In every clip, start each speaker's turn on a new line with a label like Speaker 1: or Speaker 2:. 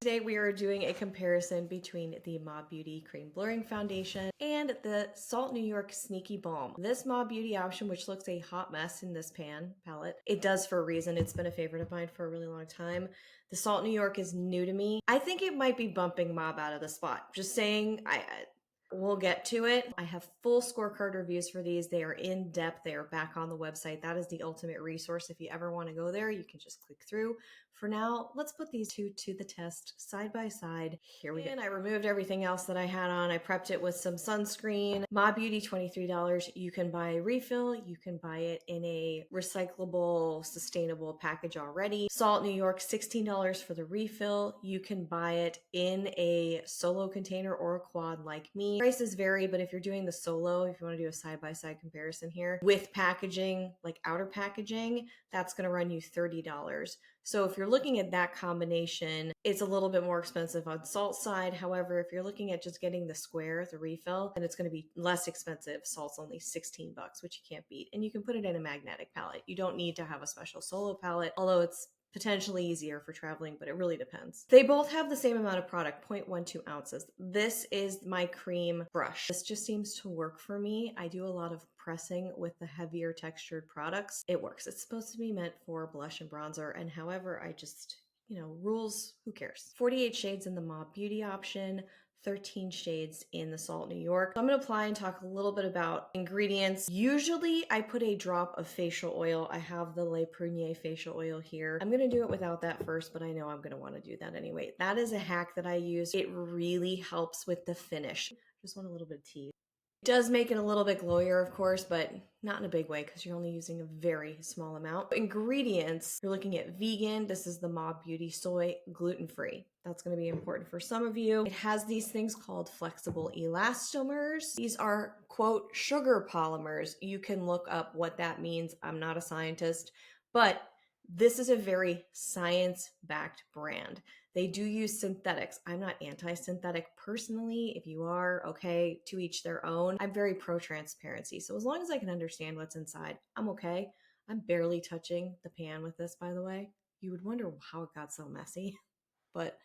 Speaker 1: Today we are doing a comparison between the Mob Beauty Cream Blurring Foundation and the Salt New York Sneaky Balm. This Mob Beauty option, which looks a hot mess in this pan palette, it does for a reason. It's been a favorite of mine for a really long time. The Salt New York is new to me. I think it might be bumping Mob out of the spot. Just saying, we'll get to it. I have full scorecard reviews for these. They are in depth. They are back on the website. That is the ultimate resource. If you ever want to go there, you can just click through. For now, let's put these two to the test side by side. Here we go. And I removed everything else that I had on. I prepped it with some sunscreen. Mob Beauty, $23. You can buy a refill. You can buy it in a recyclable, sustainable package already. Salt New York, $16 for the refill. You can buy it in a solo container or a quad like me. Prices vary, but if you're doing the solo, if you want to do a side-by-side comparison here, with packaging, like outer packaging, that's going to run you $30. So if you're looking at that combination, it's a little bit more expensive on Salt side. However, if you're looking at just getting the square, the refill, then it's going to be less expensive. Salt's only 16 bucks, which you can't beat. And you can put it in a magnetic palette. You don't need to have a special solo palette, although it's potentially easier for traveling, but it really depends. They both have the same amount of product, 0.12 ounces. This is my cream brush. This just seems to work for me. I do a lot of pressing with the heavier textured products. It works. It's supposed to be meant for blush and bronzer, and however, I just, rules, who cares? 48 shades in the Mob Beauty option, 13 shades in the Salt New York. I'm going to apply and talk a little bit about ingredients. Usually I put a drop of facial oil. I have the Le Prunier facial oil here. I'm going to do it without that first, but I know I'm going to want to do that anyway. That is a hack that I use. It really helps with the finish. Just want a little bit of tea. It does make it a little bit glowier, of course, but not in a big way because you're only using a very small amount. Ingredients, you're looking at vegan. This is the Mob Beauty Soy, gluten-free. That's going to be important for some of you. It has these things called flexible elastomers. These are, quote, sugar polymers. You can look up what that means. I'm not a scientist, but this is a very science-backed brand. They do use synthetics. I'm not anti-synthetic personally. If you are, okay, to each their own. I'm very pro-transparency. So as long as I can understand what's inside, I'm okay. I'm barely touching the pan with this, by the way. You would wonder how it got so messy. But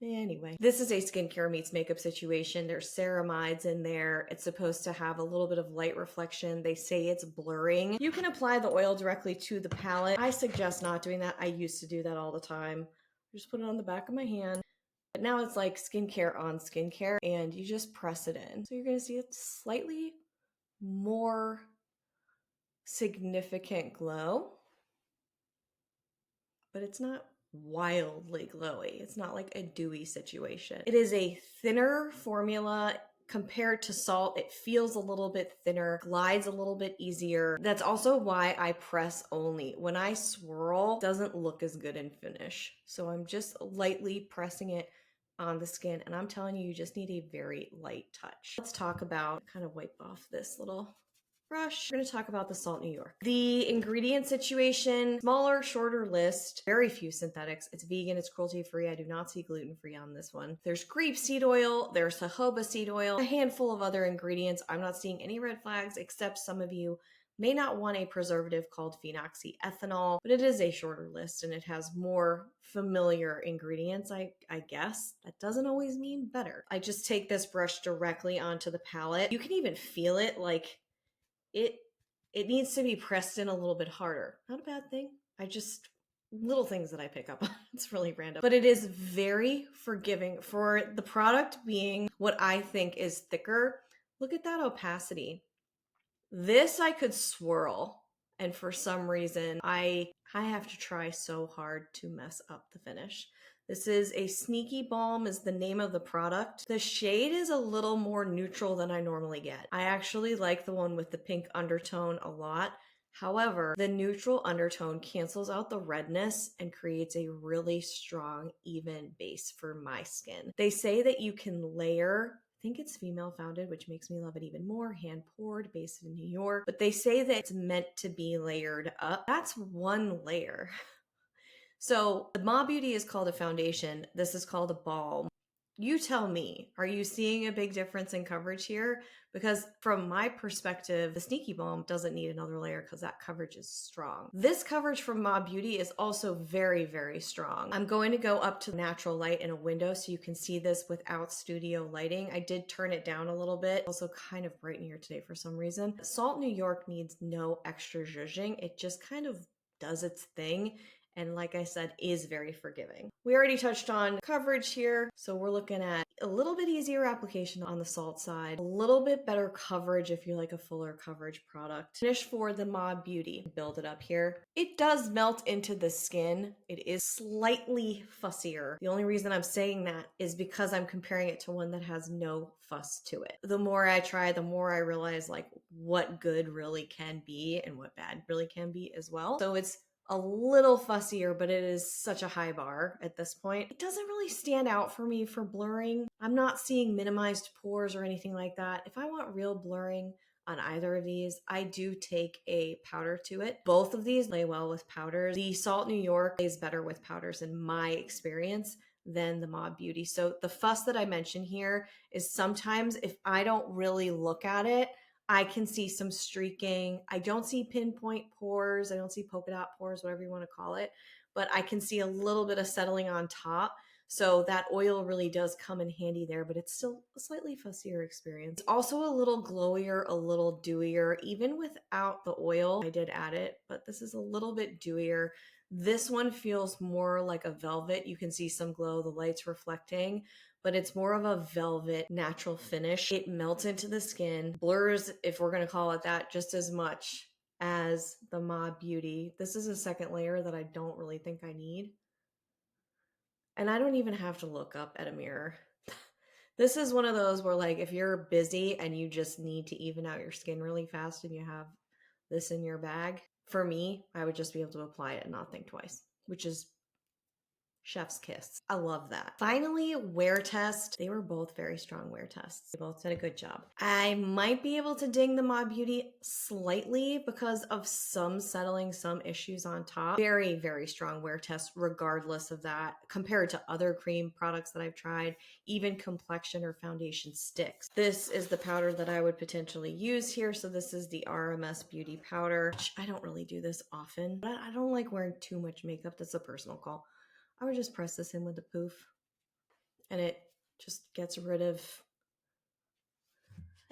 Speaker 1: anyway, this is a skincare meets makeup situation. There's ceramides in there. It's supposed to have a little bit of light reflection. They say it's blurring. You can apply the oil directly to the palette. I suggest not doing that. I used to do that all the time. Just put it on the back of my hand. But now it's like skincare on skincare, and you just press it in. So you're going to see a slightly more significant glow, but it's not wildly glowy. It's not like a dewy situation. It is a thinner formula. Compared to Salt, it feels a little bit thinner, glides a little bit easier. That's also why I press only. When I swirl, it doesn't look as good in finish. So I'm just lightly pressing it on the skin, and I'm telling you, you just need a very light touch. Let's talk about, kind of wipe off this little brush. We're going to talk about the Salt New York. The ingredient situation, smaller, shorter list, very few synthetics. It's vegan, it's cruelty-free. I do not see gluten-free on this one. There's grapeseed oil, there's jojoba seed oil, a handful of other ingredients. I'm not seeing any red flags, except some of you may not want a preservative called phenoxyethanol, but it is a shorter list and it has more familiar ingredients, I guess. That doesn't always mean better. I just take this brush directly onto the palette. You can even feel it, like it needs to be pressed in a little bit harder. Not a bad thing. Little things that I pick up on. It's really random. But it is very forgiving for the product being what I think is thicker. Look at that opacity. This I could swirl, and for some reason, I have to try so hard to mess up the finish. This is a Sneaky Balm is the name of the product. The shade is a little more neutral than I normally get. I actually like the one with the pink undertone a lot. However, the neutral undertone cancels out the redness and creates a really strong, even base for my skin. They say that you can layer, I think it's female founded, which makes me love it even more, hand poured, based in New York, but they say that it's meant to be layered up. That's one layer. So the Mob Beauty is called a foundation. This is called a balm. You tell me, are you seeing a big difference in coverage here? Because from my perspective, the Sneaky Balm doesn't need another layer because that coverage is strong. This coverage from Mob Beauty is also very, very strong. I'm going to go up to natural light in a window so you can see this without studio lighting. I did turn it down a little bit. Also kind of bright in here today for some reason. Salt New York needs no extra zhuzhing. It just kind of does its thing. And like I said, is very forgiving. We already touched on coverage here, so we're looking at a little bit easier application on the salt side, a little bit better coverage if you like a fuller coverage product. Finish for the Mob Beauty. Build it up here. It does melt into the skin. It is slightly fussier. The only reason I'm saying that is because I'm comparing it to one that has no fuss to it. The more I try, the more I realize like what good really can be and what bad really can be as well. So it's a little fussier, but it is such a high bar at this point. It doesn't really stand out for me for blurring. I'm not seeing minimized pores or anything like that. If I want real blurring on either of these, I do take a powder to it. Both of these lay well with powders. The Salt New York lays better with powders in my experience than the Mob Beauty. So the fuss that I mentioned here is sometimes if I don't really look at it, I can see some streaking. I don't see pinpoint pores. I don't see polka dot pores, whatever you want to call it, but I can see a little bit of settling on top. So that oil really does come in handy there, but it's still a slightly fussier experience. It's also a little glowier, a little dewier, even without the oil. I did add it, but this is a little bit dewier. This one feels more like a velvet. You can see some glow, the light's reflecting, but it's more of a velvet natural finish. It melts into the skin, blurs, if we're going to call it that, just as much as the Mob Beauty. This is a second layer that I don't really think I need. And I don't even have to look up at a mirror. This is one of those where like if you're busy and you just need to even out your skin really fast and you have this in your bag, for me, I would just be able to apply it and not think twice, which is chef's kiss. I love that. Finally, wear test. They were both very strong wear tests. They both did a good job. I might be able to ding the Mob Beauty slightly because of some settling, some issues on top. Very, very strong wear test regardless of that compared to other cream products that I've tried, even complexion or foundation sticks. This is the powder that I would potentially use here. So this is the RMS Beauty powder. I don't really do this often, but I don't like wearing too much makeup. That's a personal call. I would just press this in with the poof and it just gets rid of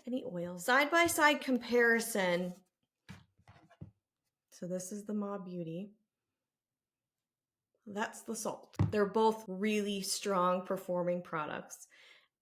Speaker 1: any oil. Side-by-side comparison. So this is the Mob Beauty. That's the Salt. They're both really strong performing products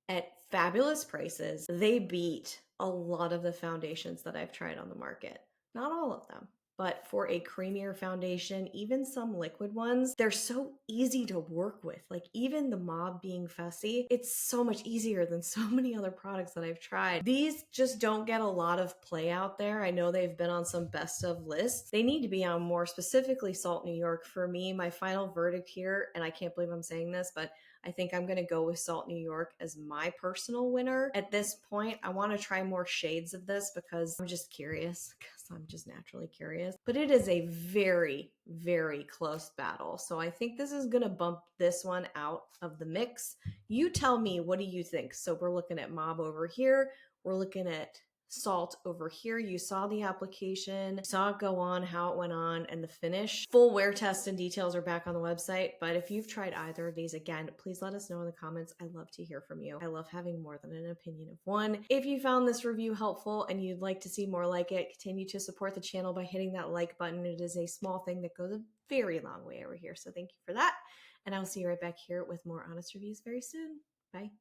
Speaker 1: at fabulous prices. They beat a lot of the foundations that I've tried on the market. Not all of them, but for a creamier foundation, even some liquid ones, they're so easy to work with. Like even the Mob being fussy, it's so much easier than so many other products that I've tried. These just don't get a lot of play out there. I know they've been on some best of lists. They need to be on more, specifically Salt New York. For me, my final verdict here, and I can't believe I'm saying this, but I think I'm going to go with Salt New York as my personal winner. At this point, I want to try more shades of this because I'm just curious, because I'm just naturally curious. But it is a very, very close battle. So I think this is going to bump this one out of the mix. You tell me, what do you think? So we're looking at Mob over here. We're looking at Salt over here. You saw the application, saw it go on, how it went on, and the finish. Full wear test and details are back on the website, but if you've tried either of these, again, please let us know in the comments. I love to hear from you. I love having more than an opinion of one. If you found this review helpful and you'd like to see more like it, continue to support the channel by hitting that like button. It is a small thing that goes a very long way over here, so thank you for that, and I'll see you right back here with more honest reviews very soon. Bye.